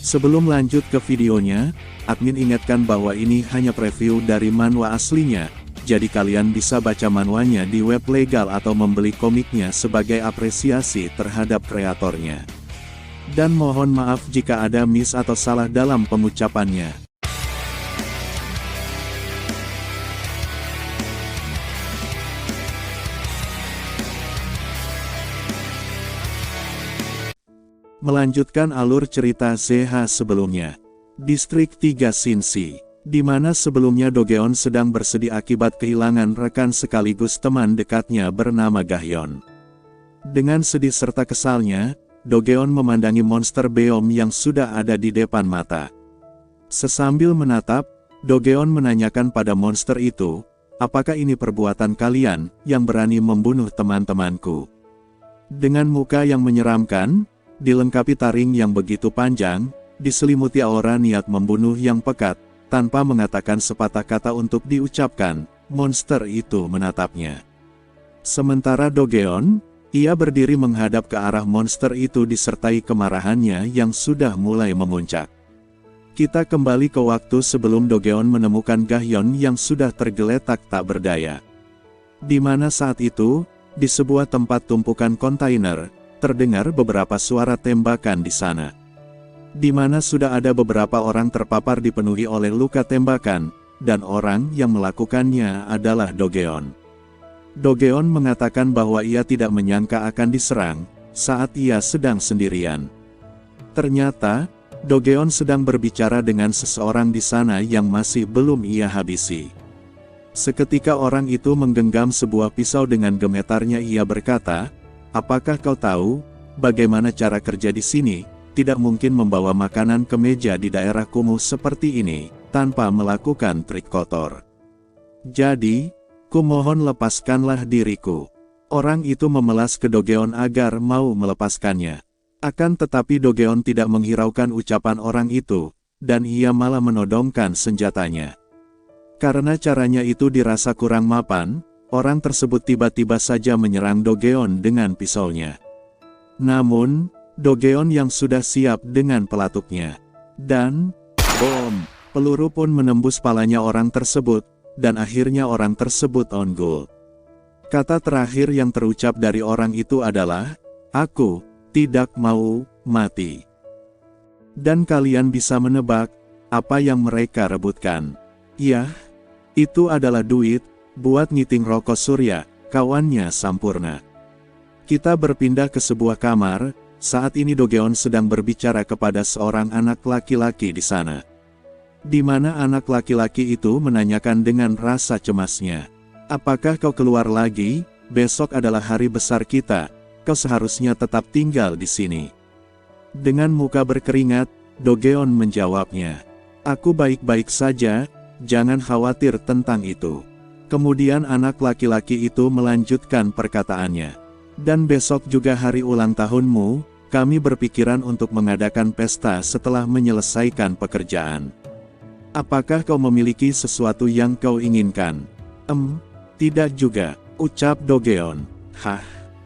Sebelum lanjut ke videonya, admin ingatkan bahwa ini hanya preview dari manhwa aslinya, jadi kalian bisa baca manhwanya di web legal atau membeli komiknya sebagai apresiasi terhadap kreatornya. Dan mohon maaf jika ada miss atau salah dalam pengucapannya. Melanjutkan alur cerita ZH sebelumnya. Distrik 3 Shinshi, di mana sebelumnya Dogeon sedang bersedih akibat kehilangan rekan sekaligus teman dekatnya bernama Gahyeon. Dengan sedih serta kesalnya, Dogeon memandangi monster Beom yang sudah ada di depan mata. Sesambil menatap, Dogeon menanyakan pada monster itu, "Apakah ini perbuatan kalian yang berani membunuh teman-temanku?" Dengan muka yang menyeramkan, dilengkapi taring yang begitu panjang, diselimuti aura niat membunuh yang pekat, tanpa mengatakan sepatah kata untuk diucapkan, monster itu menatapnya. Sementara Dogeon, ia berdiri menghadap ke arah monster itu disertai kemarahannya yang sudah mulai memuncak. Kita kembali ke waktu sebelum Dogeon menemukan Gahyeon yang sudah tergeletak tak berdaya. Di mana saat itu, di sebuah tempat tumpukan kontainer, terdengar beberapa suara tembakan di sana. Di mana sudah ada beberapa orang terpapar dipenuhi oleh luka tembakan, dan orang yang melakukannya adalah Dogeon. Dogeon mengatakan bahwa ia tidak menyangka akan diserang, saat ia sedang sendirian. Ternyata, Dogeon sedang berbicara dengan seseorang di sana yang masih belum ia habisi. Seketika orang itu menggenggam sebuah pisau dengan gemetarnya ia berkata, "Apakah kau tahu, bagaimana cara kerja di sini? Tidak mungkin membawa makanan ke meja di daerah kumuh seperti ini, tanpa melakukan trik kotor. Jadi, kumohon lepaskanlah diriku." Orang itu memelas ke Dogeon agar mau melepaskannya. Akan tetapi Dogeon tidak menghiraukan ucapan orang itu, dan ia malah menodongkan senjatanya. Karena caranya itu dirasa kurang mapan, orang tersebut tiba-tiba saja menyerang Dogeon dengan pisaunya. Namun, Dogeon yang sudah siap dengan pelatuknya. Dan, bom, peluru pun menembus palanya orang tersebut, dan akhirnya orang tersebut unggul. Kata terakhir yang terucap dari orang itu adalah, "Aku tidak mau mati." Dan kalian bisa menebak, apa yang mereka rebutkan. Yah, itu adalah duit, buat ngiting rokok surya, kawannya Sampurna. Kita berpindah ke sebuah kamar, saat ini Dogeon sedang berbicara kepada seorang anak laki-laki di sana. Di mana anak laki-laki itu menanyakan dengan rasa cemasnya, "Apakah kau keluar lagi? Besok adalah hari besar kita, kau seharusnya tetap tinggal di sini." Dengan muka berkeringat, Dogeon menjawabnya, "Aku baik-baik saja, jangan khawatir tentang itu." Kemudian anak laki-laki itu melanjutkan perkataannya, "Dan besok juga hari ulang tahunmu, kami berpikiran untuk mengadakan pesta setelah menyelesaikan pekerjaan. Apakah kau memiliki sesuatu yang kau inginkan?" Tidak juga," ucap Dogeon. "Hah?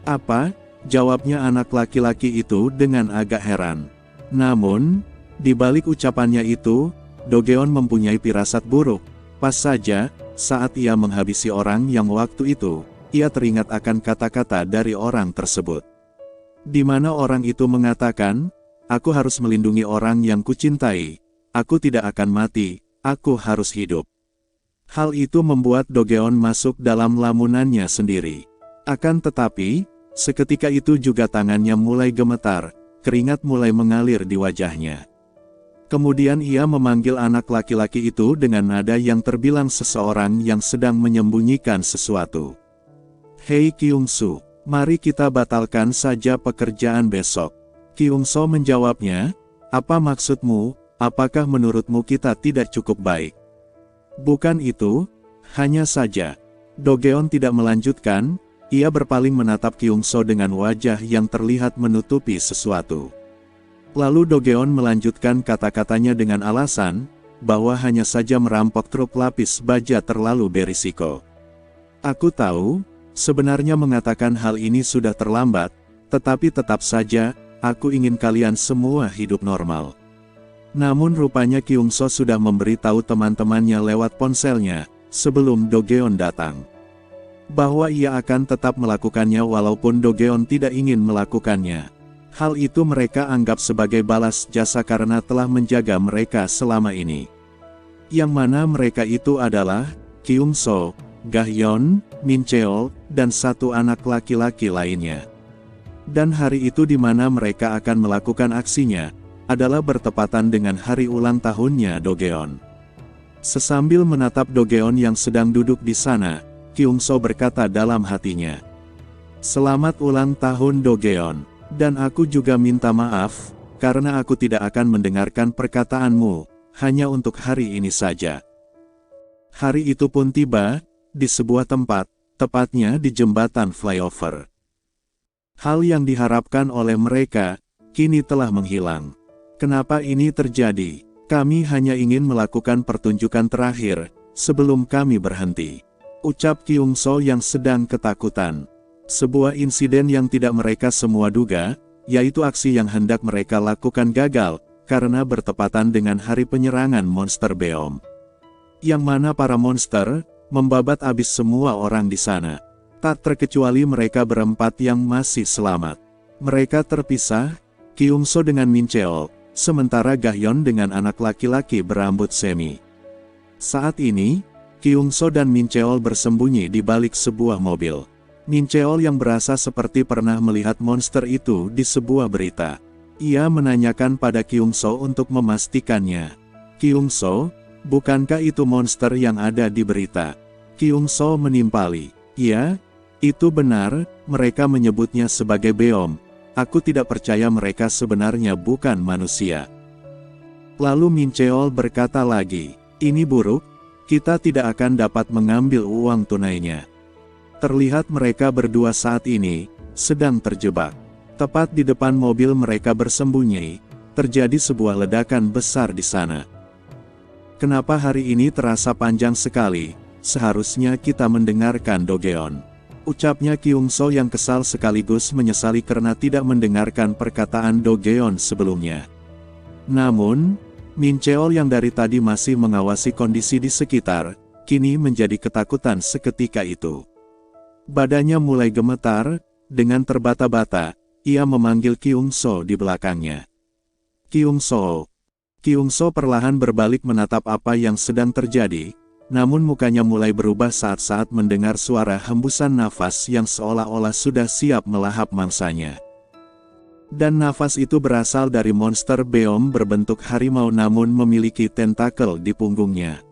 Apa?" jawabnya anak laki-laki itu dengan agak heran. Namun, di balik ucapannya itu, Dogeon mempunyai firasat buruk. Pas saja, saat ia menghabisi orang yang waktu itu, ia teringat akan kata-kata dari orang tersebut. Di mana orang itu mengatakan, "Aku harus melindungi orang yang kucintai. Aku tidak akan mati, aku harus hidup." Hal itu membuat Dogeon masuk dalam lamunannya sendiri. Akan tetapi, seketika itu juga tangannya mulai gemetar, keringat mulai mengalir di wajahnya. Kemudian ia memanggil anak laki-laki itu dengan nada yang terbilang seseorang yang sedang menyembunyikan sesuatu. "Hei Kyungsu, mari kita batalkan saja pekerjaan besok." Kyungso menjawabnya, "Apa maksudmu? Apakah menurutmu kita tidak cukup baik?" "Bukan itu, hanya saja." Dogeon tidak melanjutkan, ia berpaling menatap Kyungso dengan wajah yang terlihat menutupi sesuatu. Lalu Dogeon melanjutkan kata-katanya dengan alasan, bahwa hanya saja merampok truk lapis baja terlalu berisiko. "Aku tahu, sebenarnya mengatakan hal ini sudah terlambat, tetapi tetap saja, aku ingin kalian semua hidup normal. Namun rupanya Kyungso sudah memberitahu teman-temannya lewat ponselnya, sebelum Dogeon datang, bahwa ia akan tetap melakukannya walaupun Dogeon tidak ingin melakukannya. Hal itu mereka anggap sebagai balas jasa karena telah menjaga mereka selama ini. Yang mana mereka itu adalah Kyungso, Gahyeon, Min Cheol, dan satu anak laki-laki lainnya. Dan hari itu di mana mereka akan melakukan aksinya, adalah bertepatan dengan hari ulang tahunnya Dogeon. Sesambil menatap Dogeon yang sedang duduk di sana, Kyungso berkata dalam hatinya, "Selamat ulang tahun Dogeon, dan aku juga minta maaf, karena aku tidak akan mendengarkan perkataanmu, hanya untuk hari ini saja." Hari itu pun tiba, di sebuah tempat, tepatnya di jembatan flyover. Hal yang diharapkan oleh mereka, kini telah menghilang. Kenapa ini terjadi? Kami hanya ingin melakukan pertunjukan terakhir, sebelum kami berhenti, ucap Kyungso yang sedang ketakutan. Sebuah insiden yang tidak mereka semua duga, yaitu aksi yang hendak mereka lakukan gagal, karena bertepatan dengan hari penyerangan monster Beom. Yang mana para monster, membabat habis semua orang di sana. Tak terkecuali mereka berempat yang masih selamat. Mereka terpisah, Kyungso dengan Min Cheol, sementara Gahyeon dengan anak laki-laki berambut semi. Saat ini, Kyungso dan Min Cheol bersembunyi di balik sebuah mobil. Min Cheol yang berasa seperti pernah melihat monster itu di sebuah berita. Ia menanyakan pada Kyungso untuk memastikannya. "Kyungso, bukankah itu monster yang ada di berita?" Kyungso menimpali. "Iya, itu benar, mereka menyebutnya sebagai Beom. Aku tidak percaya mereka sebenarnya bukan manusia." Lalu Min Cheol berkata lagi, "Ini buruk, kita tidak akan dapat mengambil uang tunainya." Terlihat mereka berdua saat ini, sedang terjebak. Tepat di depan mobil mereka bersembunyi, terjadi sebuah ledakan besar di sana. "Kenapa hari ini terasa panjang sekali? Seharusnya kita mendengarkan Dogeon," ucapnya Kyungso yang kesal sekaligus menyesali karena tidak mendengarkan perkataan Dogeon sebelumnya. Namun, Min Cheol yang dari tadi masih mengawasi kondisi di sekitar, kini menjadi ketakutan seketika itu. Badannya mulai gemetar, dengan terbata-bata, ia memanggil Kyungso di belakangnya. "Kyungso." Kyungso perlahan berbalik menatap apa yang sedang terjadi, namun mukanya mulai berubah saat-saat mendengar suara hembusan nafas yang seolah-olah sudah siap melahap mangsanya. Dan nafas itu berasal dari monster Beom berbentuk harimau namun memiliki tentakel di punggungnya.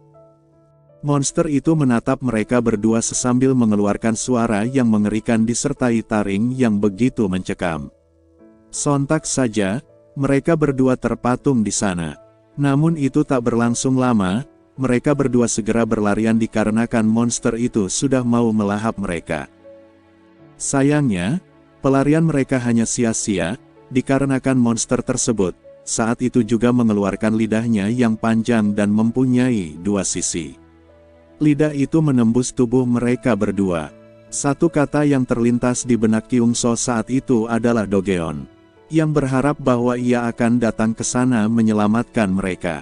Monster itu menatap mereka berdua sesambil mengeluarkan suara yang mengerikan disertai taring yang begitu mencekam. Sontak saja, mereka berdua terpatung di sana. Namun itu tak berlangsung lama. Mereka berdua segera berlarian dikarenakan monster itu sudah mau melahap mereka. Sayangnya, pelarian mereka hanya sia-sia, dikarenakan monster tersebut, saat itu juga mengeluarkan lidahnya yang panjang dan mempunyai dua sisi. Lidah itu menembus tubuh mereka berdua. Satu kata yang terlintas di benak Kyungso saat itu adalah Dogeon, yang berharap bahwa ia akan datang ke sana menyelamatkan mereka.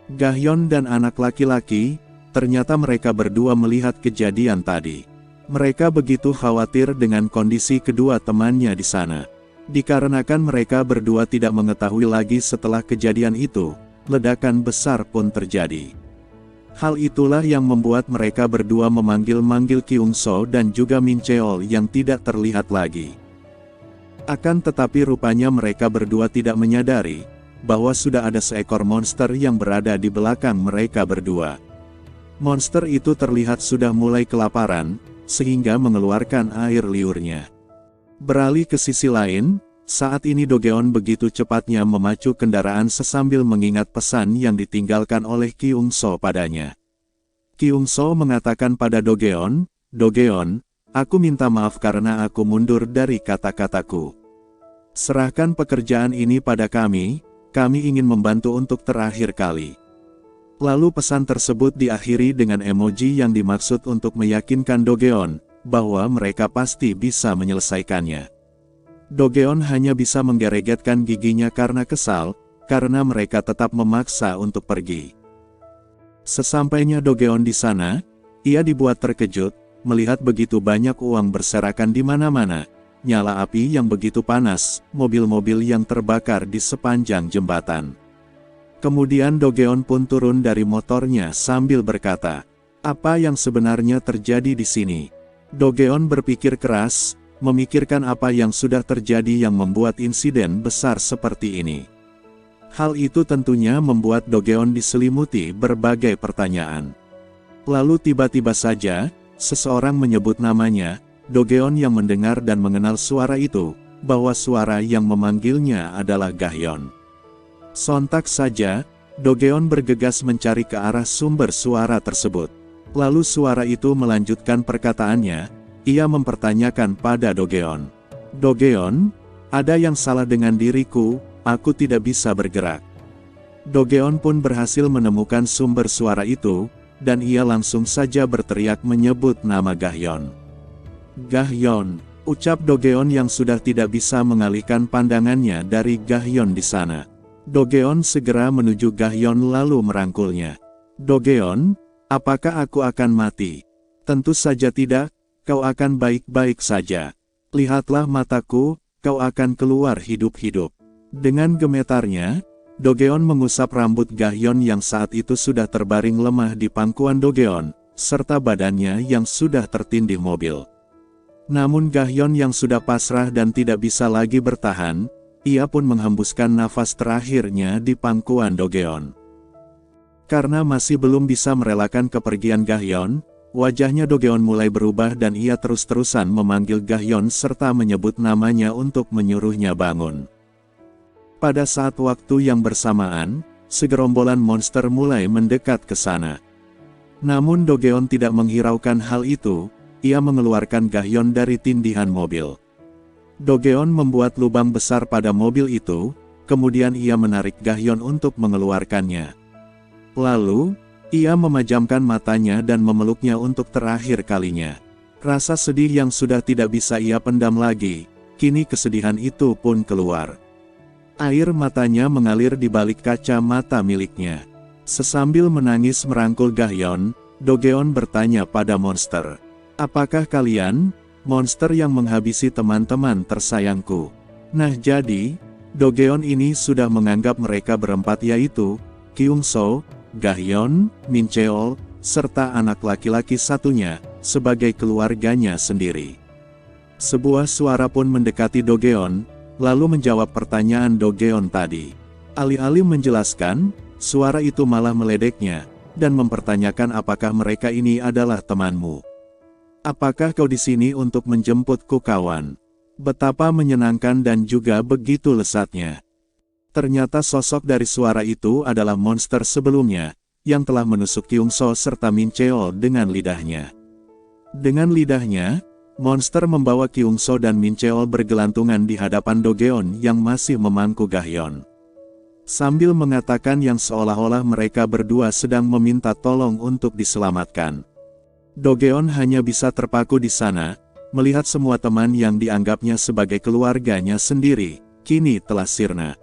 Gahyeon dan anak laki-laki, ternyata mereka berdua melihat kejadian tadi. Mereka begitu khawatir dengan kondisi kedua temannya di sana. Dikarenakan mereka berdua tidak mengetahui lagi setelah kejadian itu, ledakan besar pun terjadi. Hal itulah yang membuat mereka berdua memanggil-manggil Kyungso dan juga Min Cheol yang tidak terlihat lagi. Akan tetapi rupanya mereka berdua tidak menyadari bahwa sudah ada seekor monster yang berada di belakang mereka berdua. Monster itu terlihat sudah mulai kelaparan, sehingga mengeluarkan air liurnya. Beralih ke sisi lain, saat ini Dogeon begitu cepatnya memacu kendaraan sesambil mengingat pesan yang ditinggalkan oleh Kyungso padanya. Kyungso mengatakan pada Dogeon, "Dogeon, aku minta maaf karena aku mundur dari kata-kataku. Serahkan pekerjaan ini pada kami ingin membantu untuk terakhir kali." Lalu pesan tersebut diakhiri dengan emoji yang dimaksud untuk meyakinkan Dogeon bahwa mereka pasti bisa menyelesaikannya. Dogeon hanya bisa menggeregetkan giginya karena kesal, karena mereka tetap memaksa untuk pergi. Sesampainya Dogeon di sana, ia dibuat terkejut, melihat begitu banyak uang berserakan di mana-mana, nyala api yang begitu panas, mobil-mobil yang terbakar di sepanjang jembatan. Kemudian Dogeon pun turun dari motornya sambil berkata, "Apa yang sebenarnya terjadi di sini?" Dogeon berpikir keras, memikirkan apa yang sudah terjadi yang membuat insiden besar seperti ini. Hal itu tentunya membuat Dogeon diselimuti berbagai pertanyaan. Lalu tiba-tiba saja, seseorang menyebut namanya. Dogeon yang mendengar dan mengenal suara itu, bahwa suara yang memanggilnya adalah Gahyeon. Sontak saja, Dogeon bergegas mencari ke arah sumber suara tersebut. Lalu suara itu melanjutkan perkataannya, ia mempertanyakan pada Dogeon. "Dogeon, ada yang salah dengan diriku, aku tidak bisa bergerak." Dogeon pun berhasil menemukan sumber suara itu, dan ia langsung saja berteriak menyebut nama Gahyeon. "Gahyeon," ucap Dogeon yang sudah tidak bisa mengalihkan pandangannya dari Gahyeon di sana. Dogeon segera menuju Gahyeon lalu merangkulnya. "Dogeon, apakah aku akan mati?" "Tentu saja tidak, kau akan baik-baik saja. Lihatlah mataku, kau akan keluar hidup-hidup." Dengan gemetarnya, Dogeon mengusap rambut Gahyeon yang saat itu sudah terbaring lemah di pangkuan Dogeon, serta badannya yang sudah tertindih mobil. Namun Gahyeon yang sudah pasrah dan tidak bisa lagi bertahan, ia pun menghembuskan nafas terakhirnya di pangkuan Dogeon. Karena masih belum bisa merelakan kepergian Gahyeon, wajahnya Dogeon mulai berubah dan ia terus-terusan memanggil Gahyeon serta menyebut namanya untuk menyuruhnya bangun. Pada saat waktu yang bersamaan, segerombolan monster mulai mendekat ke sana. Namun Dogeon tidak menghiraukan hal itu. Ia mengeluarkan Gahyeon dari tindihan mobil. Dogeon membuat lubang besar pada mobil itu, kemudian ia menarik Gahyeon untuk mengeluarkannya. Lalu, ia memejamkan matanya dan memeluknya untuk terakhir kalinya. Rasa sedih yang sudah tidak bisa ia pendam lagi, kini kesedihan itu pun keluar. Air matanya mengalir di balik kaca mata miliknya. Sesambil menangis merangkul Gahyeon, Dogeon bertanya pada monster. "Apakah kalian, monster yang menghabisi teman-teman tersayangku?" Nah jadi, Dogeon ini sudah menganggap mereka berempat yaitu, Kyungso, Gahyeon, Mincheol, serta anak laki-laki satunya, sebagai keluarganya sendiri. Sebuah suara pun mendekati Dogeon, lalu menjawab pertanyaan Dogeon tadi. Alih-alih menjelaskan, suara itu malah meledeknya, dan mempertanyakan apakah mereka ini adalah temanmu. "Apakah kau di sini untuk menjemputku kawan?" Betapa menyenangkan dan juga begitu lesatnya. Ternyata sosok dari suara itu adalah monster sebelumnya, yang telah menusuk Kyungso serta Mincheol dengan lidahnya. Dengan lidahnya, monster membawa Kyungso dan Mincheol bergelantungan di hadapan Dogeon yang masih memangku Gahyeon. Sambil mengatakan yang seolah-olah mereka berdua sedang meminta tolong untuk diselamatkan. Dogeon hanya bisa terpaku di sana, melihat semua teman yang dianggapnya sebagai keluarganya sendiri, kini telah sirna.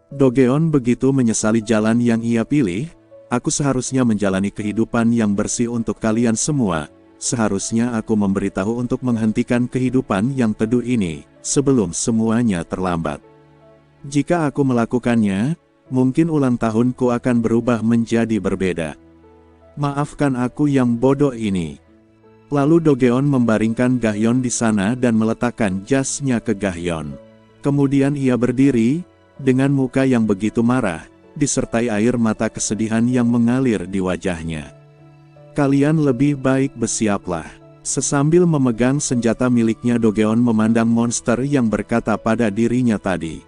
Dogeon begitu menyesali jalan yang ia pilih. "Aku seharusnya menjalani kehidupan yang bersih untuk kalian semua. Seharusnya aku memberitahu untuk menghentikan kehidupan yang teduh ini, sebelum semuanya terlambat. Jika aku melakukannya, mungkin ulang tahunku akan berubah menjadi berbeda. Maafkan aku yang bodoh ini." Lalu Dogeon membaringkan Gahyeon di sana dan meletakkan jasnya ke Gahyeon. Kemudian ia berdiri, dengan muka yang begitu marah, disertai air mata kesedihan yang mengalir di wajahnya. "Kalian lebih baik bersiaplah." Sesambil memegang senjata miliknya Dogeon memandang monster yang berkata pada dirinya tadi.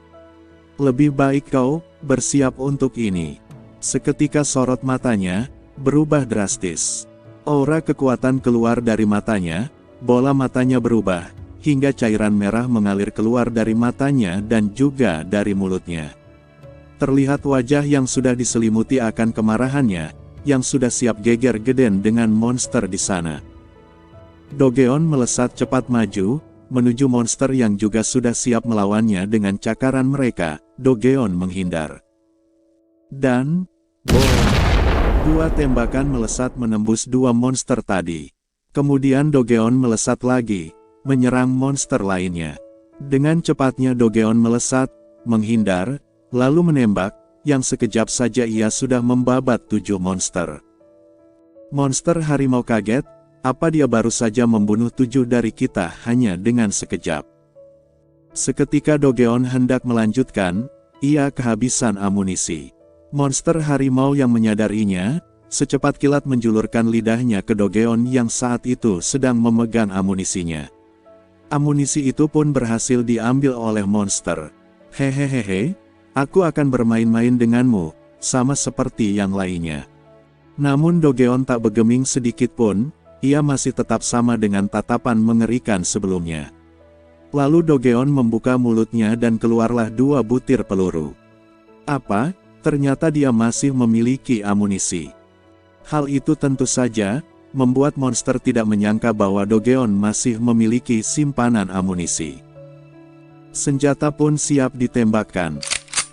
"Lebih baik kau bersiap untuk ini." Seketika sorot matanya berubah drastis. Aura kekuatan keluar dari matanya, bola matanya berubah, hingga cairan merah mengalir keluar dari matanya dan juga dari mulutnya. Terlihat wajah yang sudah diselimuti akan kemarahannya, yang sudah siap geger geden dengan monster di sana. Dogeon melesat cepat maju, menuju monster yang juga sudah siap melawannya dengan cakaran mereka. Dogeon menghindar. Dan, boom! Dua tembakan melesat menembus dua monster tadi. Kemudian Dogeon melesat lagi, menyerang monster lainnya. Dengan cepatnya Dogeon melesat, menghindar, lalu menembak, yang sekejap saja ia sudah membabat 7 monster. Monster harimau kaget, apa dia baru saja membunuh 7 dari kita hanya dengan sekejap. Seketika Dogeon hendak melanjutkan, ia kehabisan amunisi. Monster harimau yang menyadarinya, secepat kilat menjulurkan lidahnya ke Dogeon yang saat itu sedang memegang amunisinya. Amunisi itu pun berhasil diambil oleh monster. Hehehehe, aku akan bermain-main denganmu, sama seperti yang lainnya. Namun Dogeon tak bergeming sedikit pun, ia masih tetap sama dengan tatapan mengerikan sebelumnya. Lalu Dogeon membuka mulutnya dan keluarlah 2 butir peluru. Apa? Ternyata dia masih memiliki amunisi. Hal itu tentu saja membuat monster tidak menyangka bahwa Dogeon masih memiliki simpanan amunisi. Senjata pun siap ditembakkan.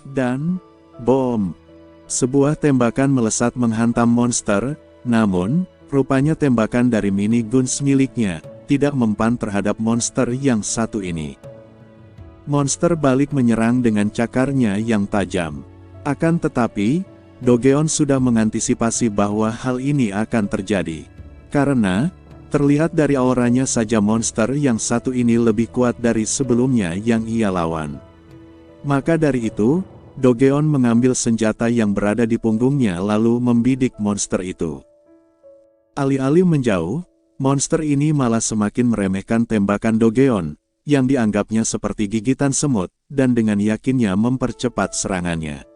Dan, bom! Sebuah tembakan melesat menghantam monster, namun, rupanya tembakan dari miniguns miliknya tidak mempan terhadap monster yang satu ini. Monster balik menyerang dengan cakarnya yang tajam. Akan tetapi, Dogeon sudah mengantisipasi bahwa hal ini akan terjadi. Karena, terlihat dari auranya saja monster yang satu ini lebih kuat dari sebelumnya yang ia lawan. Maka dari itu, Dogeon mengambil senjata yang berada di punggungnya lalu membidik monster itu. Alih-alih menjauh, monster ini malah semakin meremehkan tembakan Dogeon, yang dianggapnya seperti gigitan semut, dan dengan yakinnya mempercepat serangannya.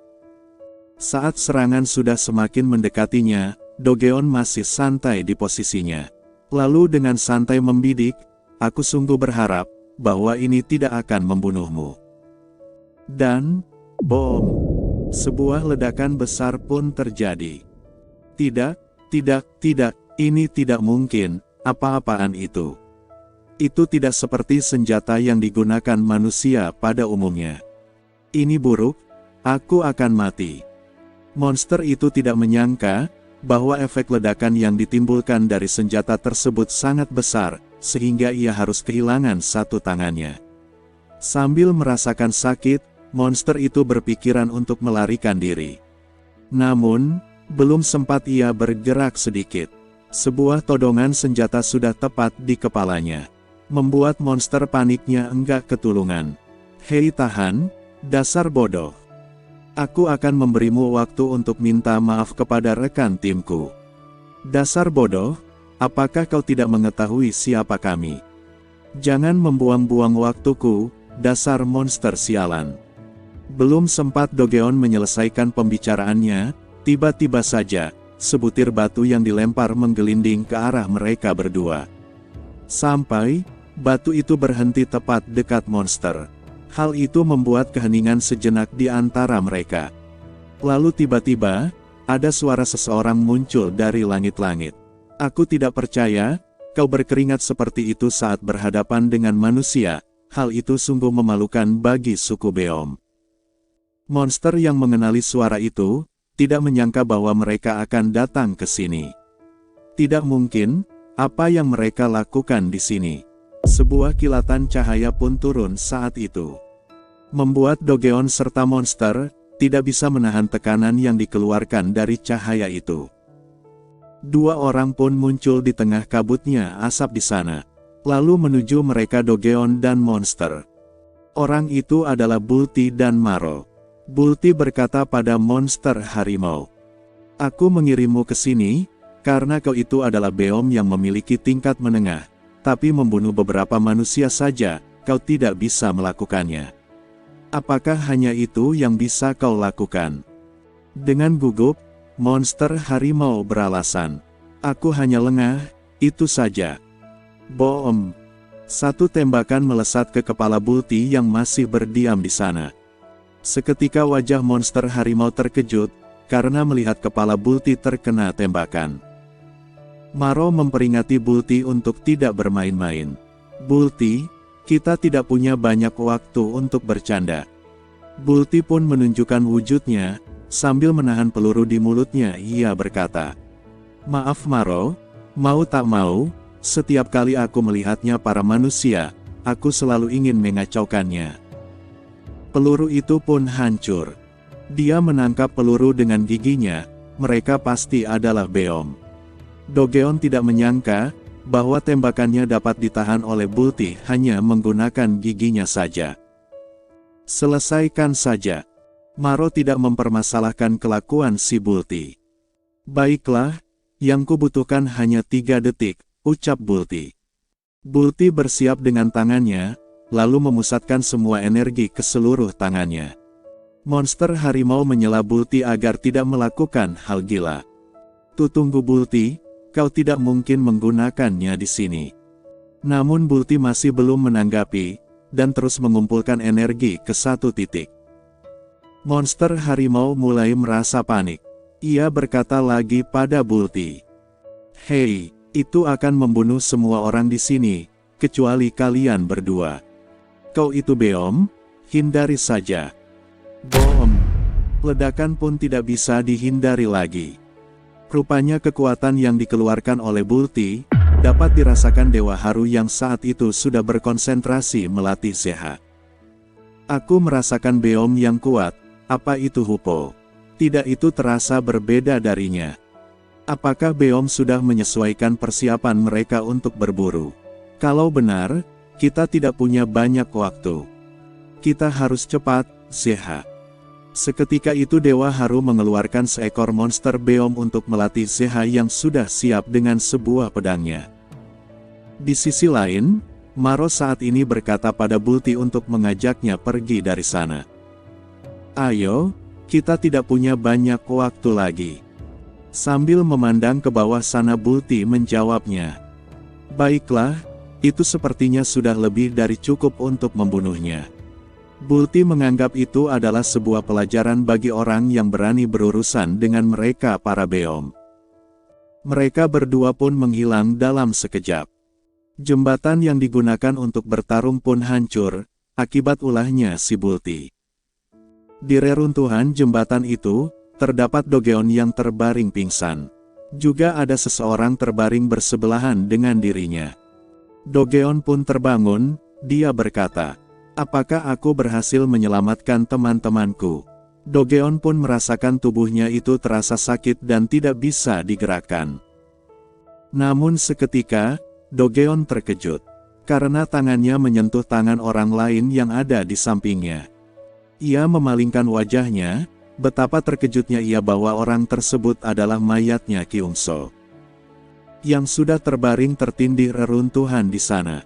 Saat serangan sudah semakin mendekatinya, Dogeon masih santai di posisinya. Lalu dengan santai membidik, aku sungguh berharap bahwa ini tidak akan membunuhmu. Dan, bom! Sebuah ledakan besar pun terjadi. Tidak, ini tidak mungkin, apa-apaan itu. Itu tidak seperti senjata yang digunakan manusia pada umumnya. Ini buruk, aku akan mati. Monster itu tidak menyangka bahwa efek ledakan yang ditimbulkan dari senjata tersebut sangat besar, sehingga ia harus kehilangan satu tangannya. Sambil merasakan sakit, monster itu berpikiran untuk melarikan diri. Namun, belum sempat ia bergerak sedikit. Sebuah todongan senjata sudah tepat di kepalanya. Membuat monster paniknya enggak ketulungan. Hei tahan, dasar bodoh. Aku akan memberimu waktu untuk minta maaf kepada rekan timku. Dasar bodoh, apakah kau tidak mengetahui siapa kami? Jangan membuang-buang waktuku, dasar monster sialan. Belum sempat Dogeon menyelesaikan pembicaraannya, tiba-tiba saja, sebutir batu yang dilempar menggelinding ke arah mereka berdua. Sampai, batu itu berhenti tepat dekat monster. Hal itu membuat keheningan sejenak di antara mereka. Lalu tiba-tiba, ada suara seseorang muncul dari langit-langit. Aku tidak percaya, kau berkeringat seperti itu saat berhadapan dengan manusia, hal itu sungguh memalukan bagi suku Beom. Monster yang mengenali suara itu, tidak menyangka bahwa mereka akan datang ke sini. Tidak mungkin, apa yang mereka lakukan di sini. Sebuah kilatan cahaya pun turun saat itu. Membuat Dogeon serta monster, tidak bisa menahan tekanan yang dikeluarkan dari cahaya itu. 2 orang pun muncul di tengah kabutnya asap di sana. Lalu menuju mereka Dogeon dan monster. Orang itu adalah Bulti dan Maro. Bulti berkata pada monster harimau. Aku mengirimmu ke sini, karena kau itu adalah Beom yang memiliki tingkat menengah. Tapi membunuh beberapa manusia saja, kau tidak bisa melakukannya. Apakah hanya itu yang bisa kau lakukan? Dengan gugup, monster harimau beralasan. Aku hanya lengah, itu saja. Boom! Satu tembakan melesat ke kepala Bulti yang masih berdiam di sana. Seketika wajah monster harimau terkejut, karena melihat kepala Bulti terkena tembakan. Maro memperingati Bulti untuk tidak bermain-main. Bulti, kita tidak punya banyak waktu untuk bercanda. Bulti pun menunjukkan wujudnya, Sambil menahan peluru di mulutnya, ia berkata, "Maaf Maro, mau tak mau, setiap kali aku melihatnya para manusia, aku selalu ingin mengacaukannya." Peluru itu pun hancur. Dia menangkap peluru dengan giginya, mereka pasti adalah Beom. Dogeon tidak menyangka bahwa tembakannya dapat ditahan oleh Bulti hanya menggunakan giginya saja. "Selesaikan saja." Maro tidak mempermasalahkan kelakuan si Bulti. "Baiklah, yang kubutuhkan hanya 3 detik, ucap Bulti. Bulti bersiap dengan tangannya, lalu memusatkan semua energi ke seluruh tangannya. Monster harimau menyela Bulti agar tidak melakukan hal gila. "Tunggu Bulti, kau tidak mungkin menggunakannya di sini." Namun Bulti masih belum menanggapi, dan terus mengumpulkan energi ke satu titik. Monster harimau mulai merasa panik. Ia berkata lagi pada Bulti, "Hei, itu akan membunuh semua orang di sini, kecuali kalian berdua. Kau itu Beom, hindari saja." Bom! Ledakan pun tidak bisa dihindari lagi. Rupanya kekuatan yang dikeluarkan oleh Bulti dapat dirasakan Dewa Haru yang saat itu sudah berkonsentrasi melatih Zeha. "Aku merasakan Beom yang kuat. Apa itu Hupo? Tidak, itu terasa berbeda darinya. Apakah Beom sudah menyesuaikan persiapan mereka untuk berburu? Kalau benar, kita tidak punya banyak waktu. Kita harus cepat, Zeha." Seketika itu Dewa Haru mengeluarkan seekor monster Beom untuk melatih Zeha yang sudah siap dengan sebuah pedangnya. Di sisi lain, Maro saat ini berkata pada Bulti untuk mengajaknya pergi dari sana. "Ayo, kita tidak punya banyak waktu lagi." Sambil memandang ke bawah sana Bulti menjawabnya, "Baiklah, itu sepertinya sudah lebih dari cukup untuk membunuhnya." Bulti menganggap itu adalah sebuah pelajaran bagi orang yang berani berurusan dengan mereka para Beom. Mereka berdua pun menghilang dalam sekejap. Jembatan yang digunakan untuk bertarung pun hancur, akibat ulahnya si Bulti. Di reruntuhan jembatan itu, terdapat Dogeon yang terbaring pingsan. Juga ada seseorang terbaring bersebelahan dengan dirinya. Dogeon pun terbangun, dia berkata, "Apakah aku berhasil menyelamatkan teman-temanku?" Dogeon pun merasakan tubuhnya itu terasa sakit dan tidak bisa digerakkan. Namun seketika, Dogeon terkejut, karena tangannya menyentuh tangan orang lain yang ada di sampingnya. Ia memalingkan wajahnya, betapa terkejutnya ia bahwa orang tersebut adalah mayatnya Kyungso, yang sudah terbaring tertindih reruntuhan di sana.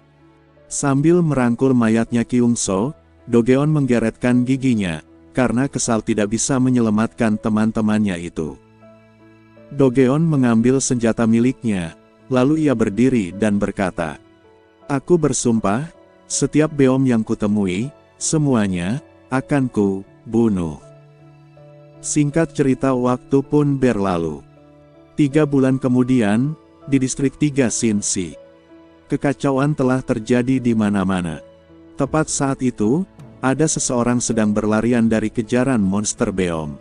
Sambil merangkul mayatnya Kyungso, Dogeon menggeretkan giginya, karena kesal tidak bisa menyelamatkan teman-temannya itu. Dogeon mengambil senjata miliknya, lalu ia berdiri dan berkata, "Aku bersumpah, setiap Beom yang kutemui, semuanya akan ku bunuh." Singkat cerita, waktu pun berlalu. 3 bulan kemudian, di distrik 3 Shinsi, kekacauan telah terjadi di mana-mana. Tepat saat itu, ada seseorang sedang berlarian dari kejaran monster Beom.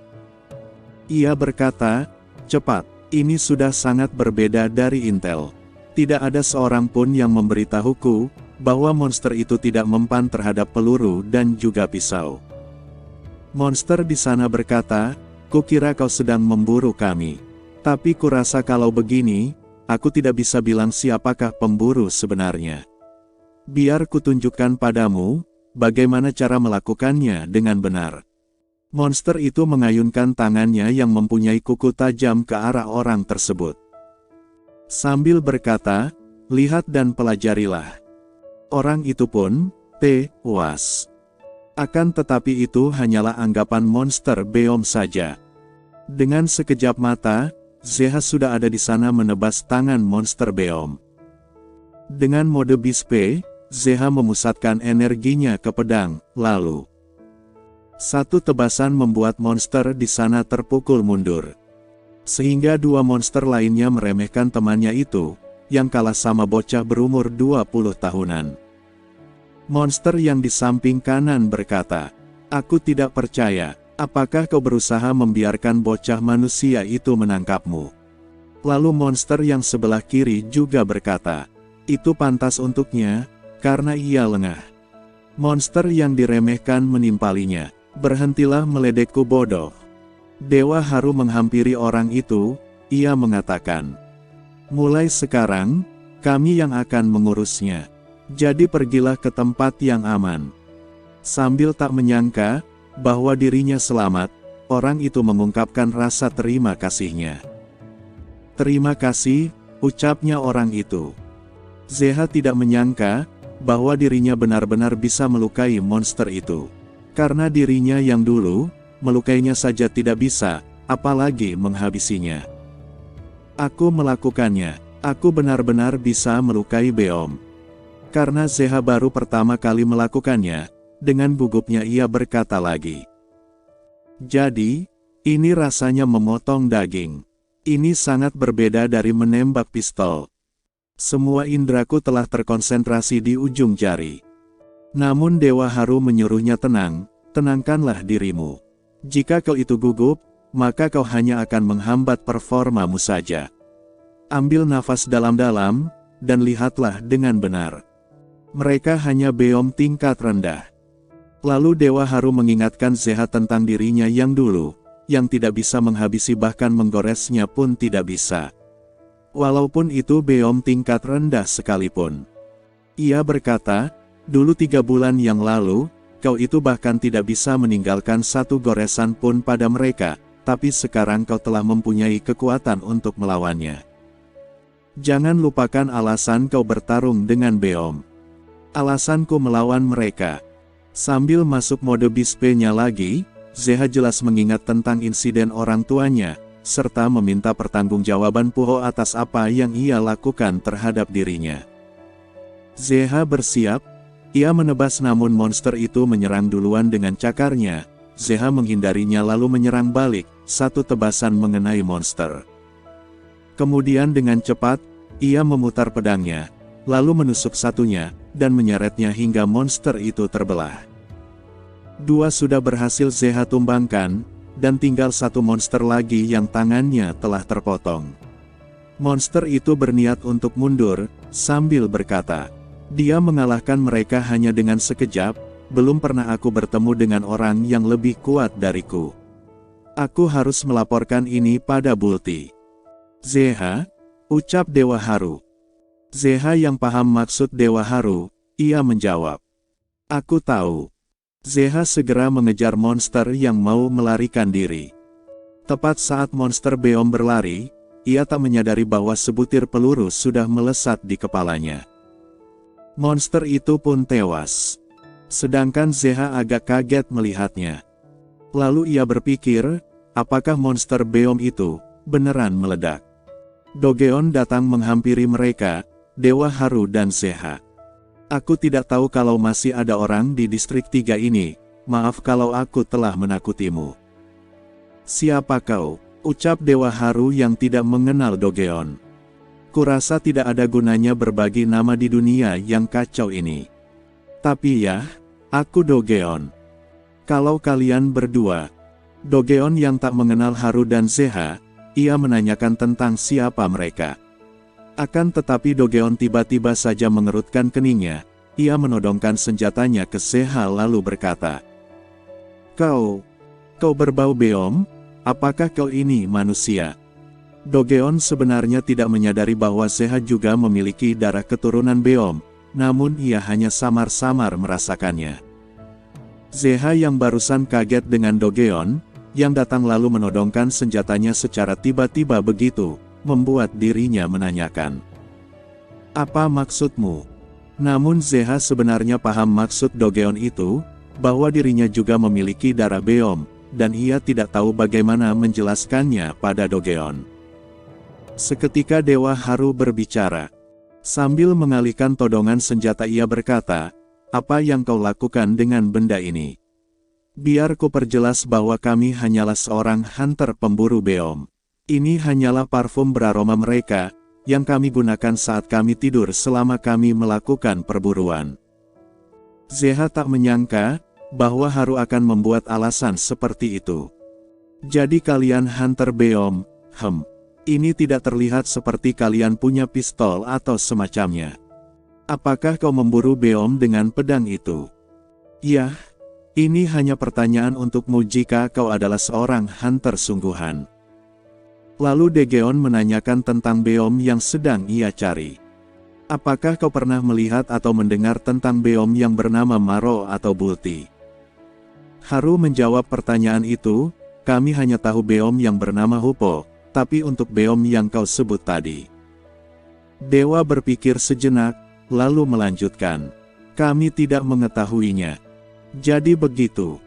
Ia berkata, "Cepat, ini sudah sangat berbeda dari Intel. Tidak ada seorang pun yang memberitahuku bahwa monster itu tidak mempan terhadap peluru dan juga pisau." Monster di sana berkata, "Kukira kau sedang memburu kami. Tapi kurasa kalau begini, aku tidak bisa bilang siapakah pemburu sebenarnya. Biar kutunjukkan padamu, bagaimana cara melakukannya dengan benar." Monster itu mengayunkan tangannya yang mempunyai kuku tajam ke arah orang tersebut. Sambil berkata, "Lihat dan pelajarilah." Orang itu pun tewas. Akan tetapi itu hanyalah anggapan monster Beom saja. Dengan sekejap mata, Zeha sudah ada di sana menebas tangan monster Beom. Dengan mode Bispe, Zeha memusatkan energinya ke pedang, lalu satu tebasan membuat monster di sana terpukul mundur. Sehingga 2 monster lainnya meremehkan temannya itu, yang kalah sama bocah berumur 20 tahunan. Monster yang di samping kanan berkata, "Aku tidak percaya, Apakah kau berusaha membiarkan bocah manusia itu menangkapmu? Lalu monster yang sebelah kiri juga berkata, itu pantas untuknya, karena ia lengah. Monster yang diremehkan menimpalinya, berhentilah meledekku bodoh. Dewa Haru menghampiri orang itu, ia mengatakan, mulai sekarang, kami yang akan mengurusnya. Jadi pergilah ke tempat yang aman. Sambil tak menyangka, bahwa dirinya selamat, orang itu mengungkapkan rasa terima kasihnya. Terima kasih, ucapnya orang itu. Zeha tidak menyangka, bahwa dirinya benar-benar bisa melukai monster itu. Karena dirinya yang dulu, melukainya saja tidak bisa, apalagi menghabisinya. Aku melakukannya, aku benar-benar bisa melukai Beom. Karena Zeha baru pertama kali melakukannya, dengan gugupnya ia berkata lagi. Jadi, ini rasanya memotong daging. Ini sangat berbeda dari menembak pistol. Semua indraku telah terkonsentrasi di ujung jari. Namun Dewa Haru menyuruhnya tenang, tenangkanlah dirimu. Jika kau itu gugup, maka kau hanya akan menghambat performamu saja. Ambil nafas dalam-dalam, dan lihatlah dengan benar. Mereka hanya Beom tingkat rendah. Lalu Dewa Haru mengingatkan Zeha tentang dirinya yang dulu, yang tidak bisa menghabisi bahkan menggoresnya pun tidak bisa. Walaupun itu Beom tingkat rendah sekalipun. Ia berkata, dulu 3 bulan yang lalu, kau itu bahkan tidak bisa meninggalkan satu goresan pun pada mereka, tapi sekarang kau telah mempunyai kekuatan untuk melawannya. Jangan lupakan alasan kau bertarung dengan Beom. Alasanku melawan mereka. Sambil masuk mode bispe-nya lagi, Zeha jelas mengingat tentang insiden orang tuanya, serta meminta pertanggungjawaban Puho atas apa yang ia lakukan terhadap dirinya. Zeha bersiap, ia menebas namun monster itu menyerang duluan dengan cakarnya. Zeha menghindarinya lalu menyerang balik, satu tebasan mengenai monster. Kemudian dengan cepat, ia memutar pedangnya, lalu menusuk satunya, dan menyeretnya hingga monster itu terbelah. 2 sudah berhasil Zeha tumbangkan, dan tinggal satu monster lagi yang tangannya telah terpotong. Monster itu berniat untuk mundur, sambil berkata, dia mengalahkan mereka hanya dengan sekejap, belum pernah aku bertemu dengan orang yang lebih kuat dariku. Aku harus melaporkan ini pada Bulti. Zeha, ucap Dewa Haru. Zeha yang paham maksud Dewa Haru, ia menjawab. Aku tahu. Zeha segera mengejar monster yang mau melarikan diri. Tepat saat monster Beom berlari, ia tak menyadari bahwa sebutir peluru sudah melesat di kepalanya. Monster itu pun tewas. Sedangkan Zeha agak kaget melihatnya. Lalu ia berpikir, apakah monster Beom itu beneran meledak? Dogeon datang menghampiri mereka, Dewa Haru dan Zeha. Aku tidak tahu kalau masih ada orang di distrik 3 ini, maaf kalau aku telah menakutimu. Siapa kau? Ucap Dewa Haru yang tidak mengenal Dogeon. Kurasa tidak ada gunanya berbagi nama di dunia yang kacau ini. Tapi ya, aku Dogeon. Kalau kalian berdua, Dogeon yang tak mengenal Haru dan Zeha, ia menanyakan tentang siapa mereka. Akan tetapi Dogeon tiba-tiba saja mengerutkan keningnya, ia menodongkan senjatanya ke Zeha lalu berkata, Kau berbau Beom? Apakah kau ini manusia? Dogeon sebenarnya tidak menyadari bahwa Zeha juga memiliki darah keturunan Beom, namun ia hanya samar-samar merasakannya. Zeha yang barusan kaget dengan Dogeon, yang datang lalu menodongkan senjatanya secara tiba-tiba begitu, membuat dirinya menanyakan. Apa maksudmu? Namun Zeha sebenarnya paham maksud Dogeon itu, bahwa dirinya juga memiliki darah Beom, dan ia tidak tahu bagaimana menjelaskannya pada Dogeon. Seketika Dewa Haru berbicara. Sambil mengalihkan todongan senjata ia berkata, apa yang kau lakukan dengan benda ini? Biar ku perjelas bahwa kami hanyalah seorang hunter pemburu Beom. Ini hanyalah parfum beraroma mereka, yang kami gunakan saat kami tidur selama kami melakukan perburuan. Zeha tak menyangka, bahwa Haru akan membuat alasan seperti itu. Jadi kalian Hunter Beom, ini tidak terlihat seperti kalian punya pistol atau semacamnya. Apakah kau memburu Beom dengan pedang itu? Ya, ini hanya pertanyaan untukmu jika kau adalah seorang hunter sungguhan. Lalu Daegeon menanyakan tentang Beom yang sedang ia cari. Apakah kau pernah melihat atau mendengar tentang Beom yang bernama Maro atau Bulti? Haru menjawab pertanyaan itu, kami hanya tahu Beom yang bernama Hupo, tapi untuk Beom yang kau sebut tadi. Dewa berpikir sejenak, lalu melanjutkan. Kami tidak mengetahuinya. Jadi begitu.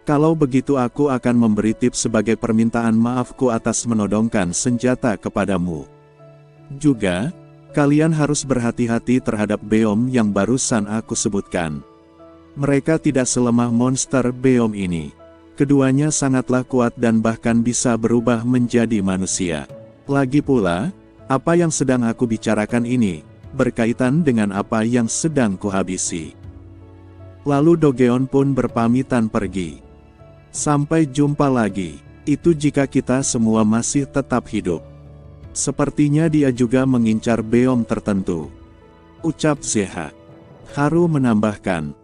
Kalau begitu aku akan memberi tips sebagai permintaan maafku atas menodongkan senjata kepadamu. Juga, kalian harus berhati-hati terhadap Beom yang barusan aku sebutkan. Mereka tidak selemah monster Beom ini. Keduanya sangatlah kuat dan bahkan bisa berubah menjadi manusia. Lagi pula, apa yang sedang aku bicarakan ini, berkaitan dengan apa yang sedang kuhabisi. Lalu Dogeon pun berpamitan pergi. Sampai jumpa lagi, itu jika kita semua masih tetap hidup. Sepertinya dia juga mengincar Beom tertentu, ucap Zeha. Haru menambahkan,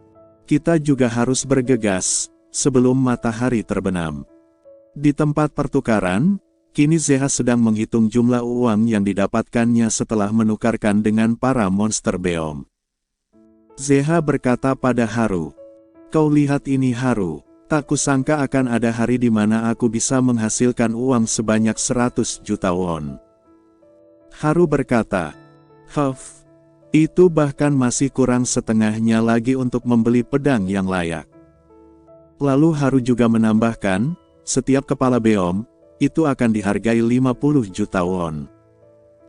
kita juga harus bergegas, sebelum matahari terbenam. Di tempat pertukaran, kini Zeha sedang menghitung jumlah uang yang didapatkannya setelah menukarkan dengan para monster Beom. Zeha berkata pada Haru, kau lihat ini Haru, tak kusangka akan ada hari di mana aku bisa menghasilkan uang sebanyak 100 juta won. Haru berkata, itu bahkan masih kurang setengahnya lagi untuk membeli pedang yang layak. Lalu Haru juga menambahkan, setiap kepala Beom, itu akan dihargai 50 juta won.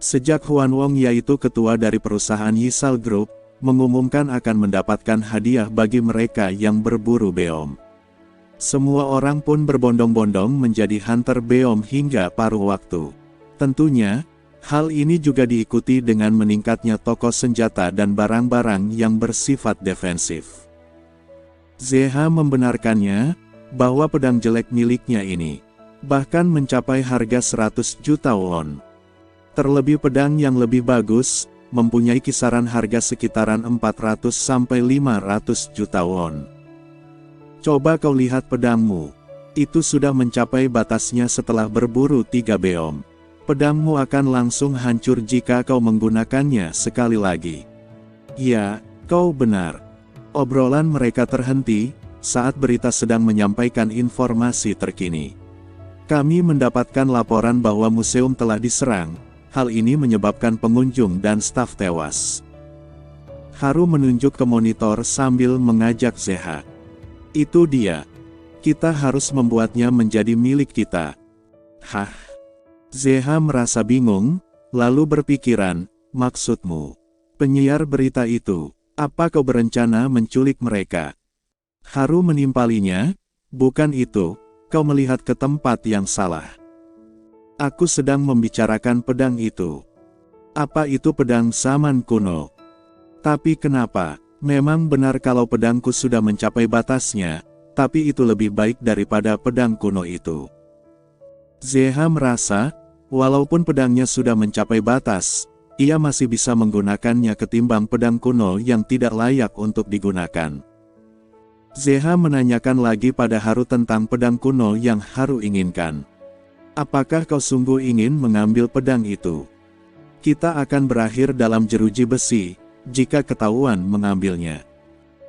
Sejak Huan Wong yaitu ketua dari perusahaan Yisal Group, mengumumkan akan mendapatkan hadiah bagi mereka yang berburu Beom. Semua orang pun berbondong-bondong menjadi hunter Beom hingga paruh waktu. Tentunya, hal ini juga diikuti dengan meningkatnya toko senjata dan barang-barang yang bersifat defensif. Zeha membenarkannya, bahwa pedang jelek miliknya ini, bahkan mencapai harga 100 juta won. Terlebih pedang yang lebih bagus, mempunyai kisaran harga sekitaran 400 sampai 500 juta won. Coba kau lihat pedangmu, itu sudah mencapai batasnya setelah berburu 3 Beom. Pedangmu akan langsung hancur jika kau menggunakannya sekali lagi. Ya, kau benar. Obrolan mereka terhenti, saat berita sedang menyampaikan informasi terkini. Kami mendapatkan laporan bahwa museum telah diserang, hal ini menyebabkan pengunjung dan staf tewas. Haru menunjuk ke monitor sambil mengajak Zeha. Itu dia. Kita harus membuatnya menjadi milik kita. Hah? Zeha merasa bingung, lalu berpikiran, maksudmu, penyiar berita itu, apa kau berencana menculik mereka? Haru menimpalinya, bukan itu, kau melihat ke tempat yang salah. Aku sedang membicarakan pedang itu. Apa itu pedang zaman kuno? Tapi kenapa? Memang benar kalau pedangku sudah mencapai batasnya, tapi itu lebih baik daripada pedang kuno itu. Zeha merasa, walaupun pedangnya sudah mencapai batas, ia masih bisa menggunakannya ketimbang pedang kuno yang tidak layak untuk digunakan. Zeha menanyakan lagi pada Haru tentang pedang kuno yang Haru inginkan. Apakah kau sungguh ingin mengambil pedang itu? Kita akan berakhir dalam jeruji besi, jika ketahuan mengambilnya.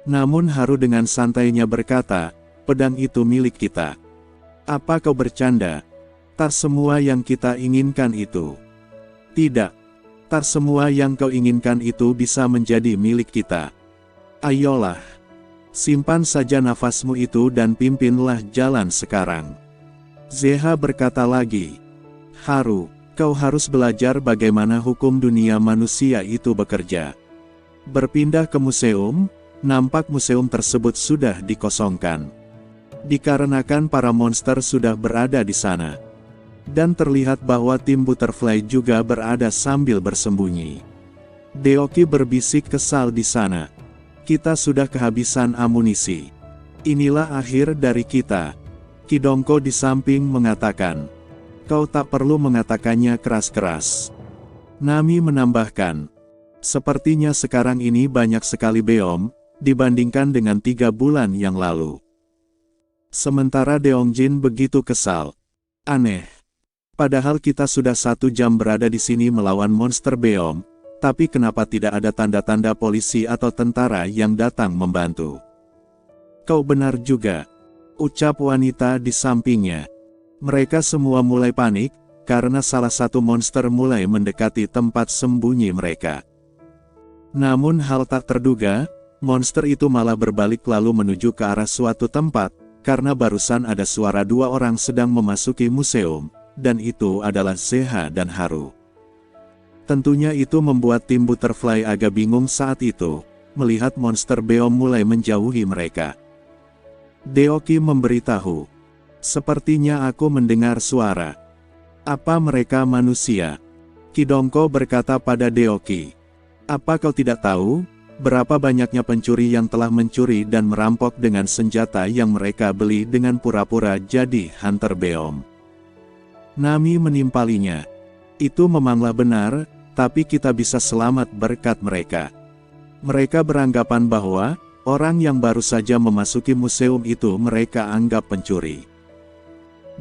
Namun Haru dengan santainya berkata, pedang itu milik kita. Apa kau bercanda? Tak semua yang kita inginkan itu. Tidak. Tak semua yang kau inginkan itu bisa menjadi milik kita. Ayolah. Simpan saja nafasmu itu dan pimpinlah jalan sekarang. Zeha berkata lagi. Haru, kau harus belajar bagaimana hukum dunia manusia itu bekerja. Berpindah ke museum, nampak museum tersebut sudah dikosongkan. Dikarenakan para monster sudah berada di sana. Dan terlihat bahwa tim Butterfly juga berada sambil bersembunyi. Deoki berbisik kesal di sana. Kita sudah kehabisan amunisi. Inilah akhir dari kita. Kidongko di samping mengatakan. Kau tak perlu mengatakannya keras-keras. Nami menambahkan. Sepertinya sekarang ini banyak sekali beom, dibandingkan dengan 3 bulan yang lalu. Sementara Deongjin begitu kesal. Aneh. Padahal kita sudah 1 jam berada di sini melawan monster beom, tapi kenapa tidak ada tanda-tanda polisi atau tentara yang datang membantu? Kau benar juga, ucap wanita di sampingnya. Mereka semua mulai panik, karena salah satu monster mulai mendekati tempat sembunyi mereka. Namun hal tak terduga, monster itu malah berbalik lalu menuju ke arah suatu tempat, karena barusan ada suara 2 orang sedang memasuki museum, dan itu adalah Zeha dan Haru. Tentunya itu membuat tim Butterfly agak bingung saat itu, melihat monster beom mulai menjauhi mereka. Deoki memberitahu, sepertinya aku mendengar suara. Apa mereka manusia? Kidongko berkata pada Deoki. Apa kau tidak tahu, berapa banyaknya pencuri yang telah mencuri dan merampok dengan senjata yang mereka beli dengan pura-pura jadi hunter beom? Nami menimpalinya. Itu memanglah benar, tapi kita bisa selamat berkat mereka. Mereka beranggapan bahwa, orang yang baru saja memasuki museum itu mereka anggap pencuri.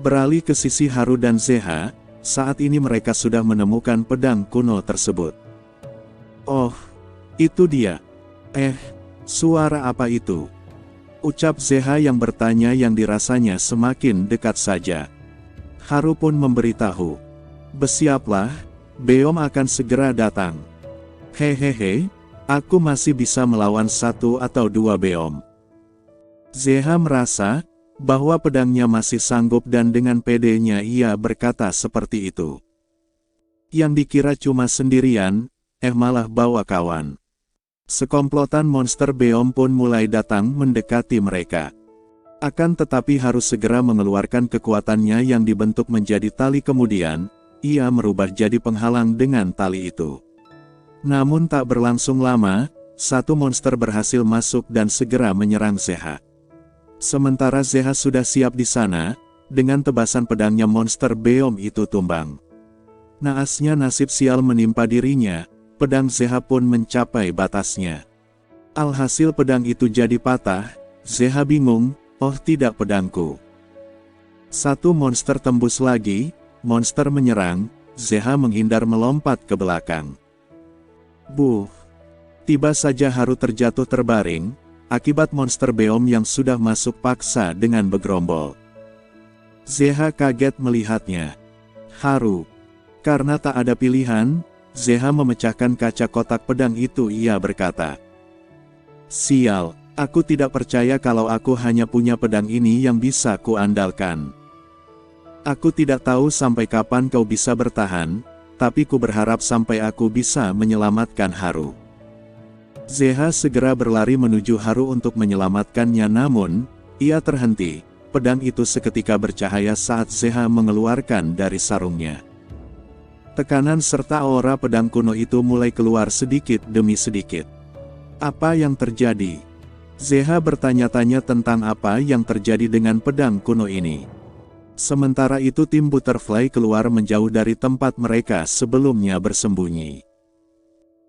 Beralih ke sisi Haru dan Zeha, saat ini mereka sudah menemukan pedang kuno tersebut. Oh, itu dia. Suara apa itu? Ucap Zeha yang bertanya yang dirasanya semakin dekat saja. Haru pun memberitahu. Bersiaplah, beom akan segera datang. Hehehe, aku masih bisa melawan 1 atau 2 beom. Zeha merasa, bahwa pedangnya masih sanggup dan dengan pedenya ia berkata seperti itu. Yang dikira cuma sendirian, malah bawa kawan. Sekomplotan monster beom pun mulai datang mendekati mereka. Akan tetapi harus segera mengeluarkan kekuatannya yang dibentuk menjadi tali kemudian, ia merubah jadi penghalang dengan tali itu. Namun tak berlangsung lama, 1 monster berhasil masuk dan segera menyerang Zeha. Sementara Zeha sudah siap di sana, dengan tebasan pedangnya monster beom itu tumbang. Naasnya nasib sial menimpa dirinya, pedang Zeha pun mencapai batasnya. Alhasil pedang itu jadi patah, Zeha bingung, oh tidak pedangku. 1 monster tembus lagi, monster menyerang, Zeha menghindar melompat ke belakang. Buh! Tiba saja Haru terjatuh terbaring, akibat monster beom yang sudah masuk paksa dengan bergerombol. Zeha kaget melihatnya. Haru. Karena tak ada pilihan, Zeha memecahkan kaca kotak pedang itu. Ia berkata, "Sial, aku tidak percaya kalau aku hanya punya pedang ini yang bisa kuandalkan. Aku tidak tahu sampai kapan kau bisa bertahan, tapi ku berharap sampai aku bisa menyelamatkan Haru." Zeha segera berlari menuju Haru untuk menyelamatkannya, namun, ia terhenti. Pedang itu seketika bercahaya saat Zeha mengeluarkan dari sarungnya. Tekanan serta aura pedang kuno itu mulai keluar sedikit demi sedikit. Apa yang terjadi? Zeha bertanya-tanya tentang apa yang terjadi dengan pedang kuno ini. Sementara itu tim Butterfly keluar menjauh dari tempat mereka sebelumnya bersembunyi.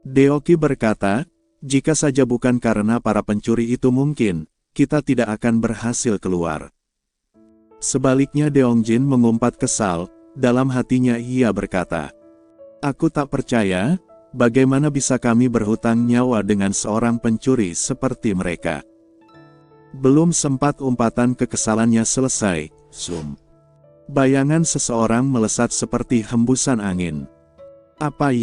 Deoki berkata, jika saja bukan karena para pencuri itu mungkin, kita tidak akan berhasil keluar. Sebaliknya Deongjin mengumpat kesal, dalam hatinya ia berkata, aku tak percaya, bagaimana bisa kami berhutang nyawa dengan seorang pencuri seperti mereka. Belum sempat umpatan kekesalannya selesai, bayangan seseorang melesat seperti hembusan angin. Apa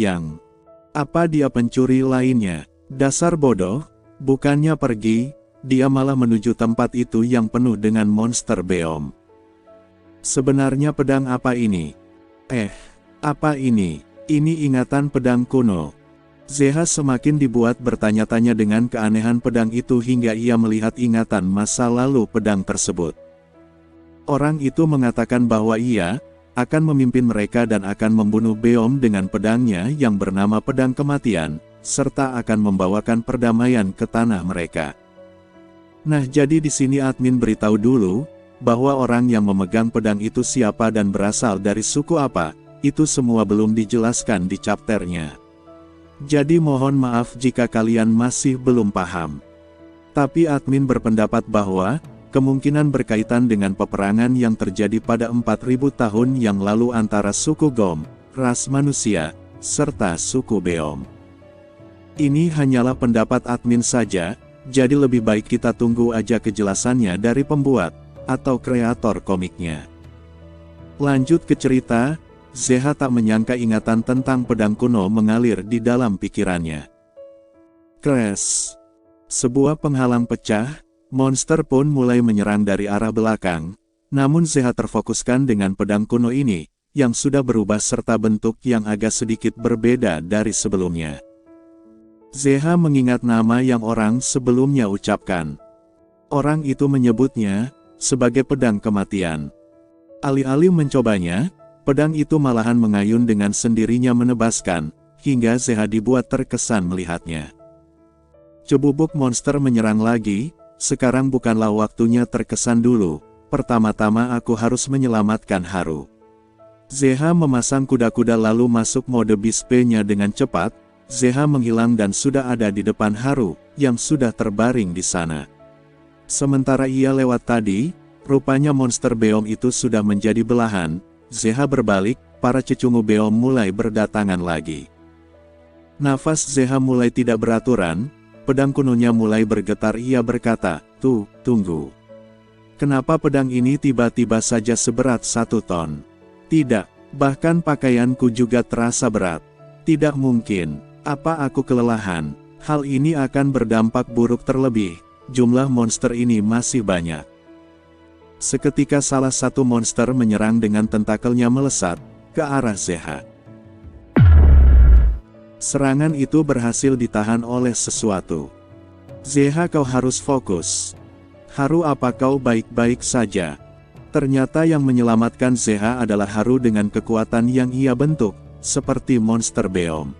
dia pencuri lainnya? Dasar bodoh, bukannya pergi, dia malah menuju tempat itu yang penuh dengan monster beom. Sebenarnya pedang apa ini? Apa ini? Ini ingatan pedang kuno. Zeha semakin dibuat bertanya-tanya dengan keanehan pedang itu hingga ia melihat ingatan masa lalu pedang tersebut. Orang itu mengatakan bahwa ia akan memimpin mereka dan akan membunuh beom dengan pedangnya yang bernama pedang kematian, serta akan membawakan perdamaian ke tanah mereka. Nah, jadi di sini admin beritahu dulu, bahwa orang yang memegang pedang itu siapa dan berasal dari suku apa, itu semua belum dijelaskan di chapternya. Jadi mohon maaf jika kalian masih belum paham. Tapi admin berpendapat bahwa, kemungkinan berkaitan dengan peperangan yang terjadi pada 4000 tahun yang lalu antara suku Gom, ras manusia, serta suku Beom. Ini hanyalah pendapat admin saja, jadi lebih baik kita tunggu aja kejelasannya dari pembuat, atau kreator komiknya. Lanjut ke cerita, Zeha tak menyangka ingatan tentang pedang kuno mengalir di dalam pikirannya. Crash! Sebuah penghalang pecah, monster pun mulai menyerang dari arah belakang, namun Zeha terfokuskan dengan pedang kuno ini, yang sudah berubah serta bentuk yang agak sedikit berbeda dari sebelumnya. Zeha mengingat nama yang orang sebelumnya ucapkan. Orang itu menyebutnya sebagai pedang kematian. Alih-alih mencobanya, pedang itu malahan mengayun dengan sendirinya menebaskan, hingga Zeha dibuat terkesan melihatnya. Cebubuk monster menyerang lagi, sekarang bukanlah waktunya terkesan dulu, pertama-tama aku harus menyelamatkan Haru. Zeha memasang kuda-kuda lalu masuk mode bispe-nya dengan cepat. Zeha menghilang dan sudah ada di depan Haru, yang sudah terbaring di sana. Sementara ia lewat tadi, rupanya monster Beom itu sudah menjadi belahan. Zeha berbalik, para cecungu Beom mulai berdatangan lagi. Nafas Zeha mulai tidak beraturan, pedang kunonya mulai bergetar. Ia berkata, tunggu. Kenapa pedang ini tiba-tiba saja seberat 1 ton? Tidak, bahkan pakaianku juga terasa berat. Tidak mungkin. Apa aku kelelahan? Hal ini akan berdampak buruk terlebih, jumlah monster ini masih banyak. Seketika salah satu monster menyerang dengan tentakelnya melesat ke arah Zeha. Serangan itu berhasil ditahan oleh sesuatu. Zeha, kau harus fokus. Haru, apa kau baik-baik saja? Ternyata yang menyelamatkan Zeha adalah Haru dengan kekuatan yang ia bentuk, seperti monster Beom.